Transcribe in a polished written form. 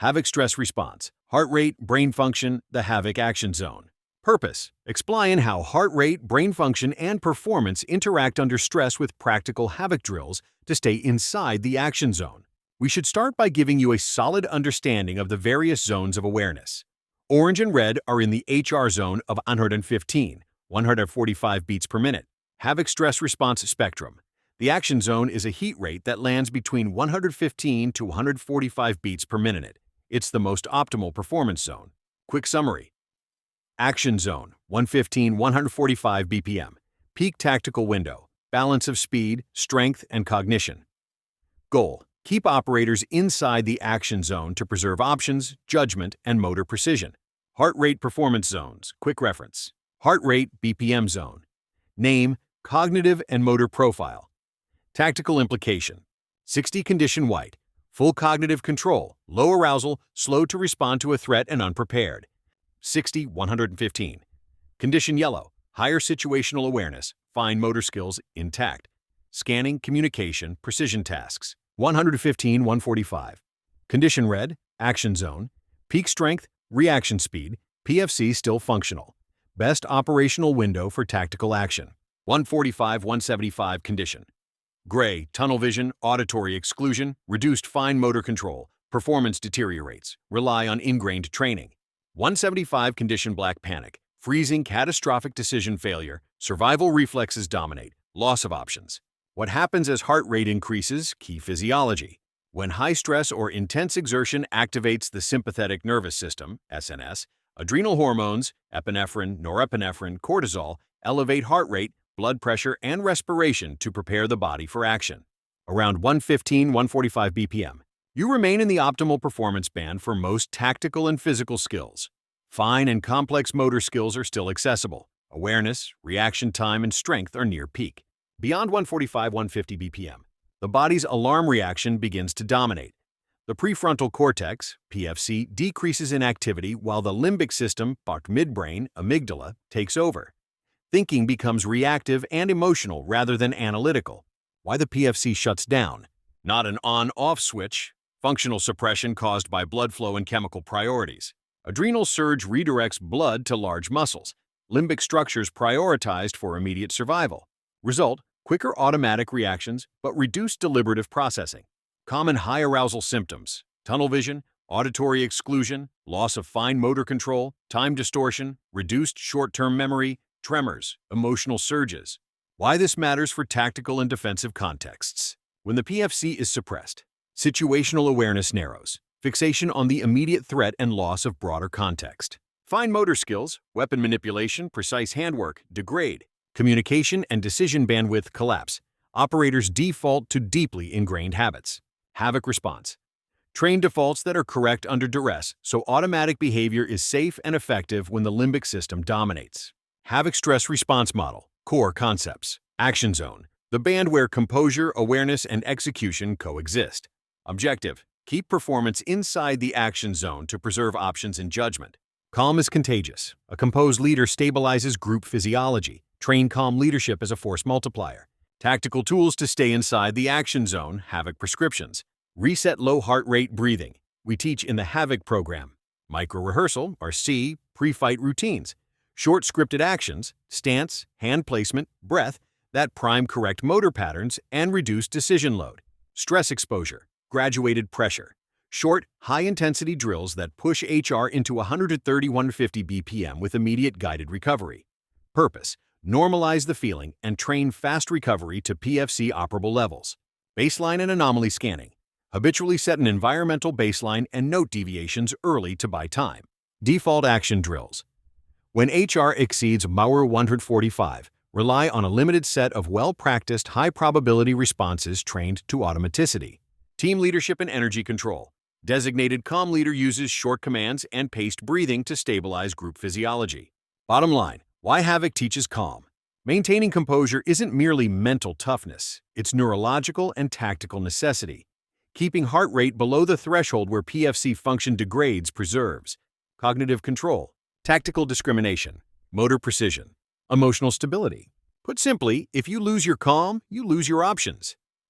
HAVOC stress response, heart rate, brain function, the HAVOC action zone. Purpose: explain how heart rate, brain function, and performance interact under stress with practical HAVOC drills to stay inside the action zone. We should start by giving you a solid understanding of the various zones of awareness. Orange and red are in the HR zone of 115, 145 beats per minute. HAVOC stress response spectrum. The action zone is a heat rate that lands between 115 to 145 beats per minute. It's the most optimal performance zone. Quick summary. Action zone, 115-145 BPM. Peak tactical window, balance of speed, strength, and cognition. Goal: keep operators inside the action zone to preserve options, judgment, and motor precision. Heart rate performance zones, quick reference. Heart rate BPM zone. Name, cognitive and motor profile. Tactical implication: 60 condition white, full cognitive control, low arousal, slow to respond to a threat and unprepared. 60, 115. Condition yellow, higher situational awareness, fine motor skills intact. Scanning, communication, precision tasks. 115, 145. Condition red, action zone, peak strength, reaction speed, PFC still functional. Best operational window for tactical action. 145, 175 condition. Gray, tunnel vision, auditory exclusion, reduced fine motor control, performance deteriorates, rely on ingrained training. 175 condition black panic, freezing, catastrophic decision failure, survival reflexes dominate, loss of options. What happens as heart rate increases? Key physiology. When high stress or intense exertion activates the sympathetic nervous system, SNS, adrenal hormones, epinephrine, norepinephrine, cortisol, elevate heart rate, blood pressure, and respiration to prepare the body for action. Around 115-145 BPM. You remain in the optimal performance band for most tactical and physical skills. Fine and complex motor skills are still accessible. Awareness, reaction time, and strength are near peak. Beyond 145-150 BPM, the body's alarm reaction begins to dominate. The prefrontal cortex, PFC, decreases in activity while the limbic system, midbrain, amygdala, takes over. Thinking becomes reactive and emotional rather than analytical. Why the PFC shuts down? Not an on-off switch. Functional suppression caused by blood flow and chemical priorities. Adrenal surge redirects blood to large muscles. Limbic structures prioritized for immediate survival. Result: quicker automatic reactions, but reduced deliberative processing. Common high arousal symptoms: tunnel vision, auditory exclusion, loss of fine motor control, time distortion, reduced short-term memory, tremors, emotional surges. Why this matters for tactical and defensive contexts. When the PFC is suppressed, situational awareness narrows, fixation on the immediate threat and loss of broader context. Fine motor skills, weapon manipulation, precise handwork, degrade. Communication and decision bandwidth collapse. Operators default to deeply ingrained habits. HAVOC response. Train defaults that are correct under duress, so automatic behavior is safe and effective when the limbic system dominates. HAVOC stress response model. Core concepts. Action zone. The band where composure, awareness, and execution coexist. Objective: keep performance inside the action zone to preserve options and judgment. Calm is contagious. A composed leader stabilizes group physiology. Train calm leadership as a force multiplier. Tactical tools to stay inside the action zone. HAVOC prescriptions. Reset low heart rate breathing. We teach in the HAVOC program. Micro rehearsal, or C, pre-fight routines. Short scripted actions, stance, hand placement, breath, that prime correct motor patterns and reduce decision load. Stress exposure. Graduated pressure. Short, high-intensity drills that push HR into 130-150 BPM with immediate guided recovery. Purpose: normalize the feeling and train fast recovery to PFC operable levels. Baseline and anomaly scanning. Habitually set an environmental baseline and note deviations early to buy time. Default action drills. When HR exceeds Mauer 145, rely on a limited set of well-practiced, high-probability responses trained to automaticity. Team leadership and energy control. Designated calm leader uses short commands and paced breathing to stabilize group physiology. Bottom line: why HAVOC teaches calm. Maintaining composure isn't merely mental toughness, it's neurological and tactical necessity. Keeping heart rate below the threshold where PFC function degrades preserves. Cognitive control. Tactical discrimination. Motor precision. Emotional stability. Put simply, if you lose your calm, you lose your options.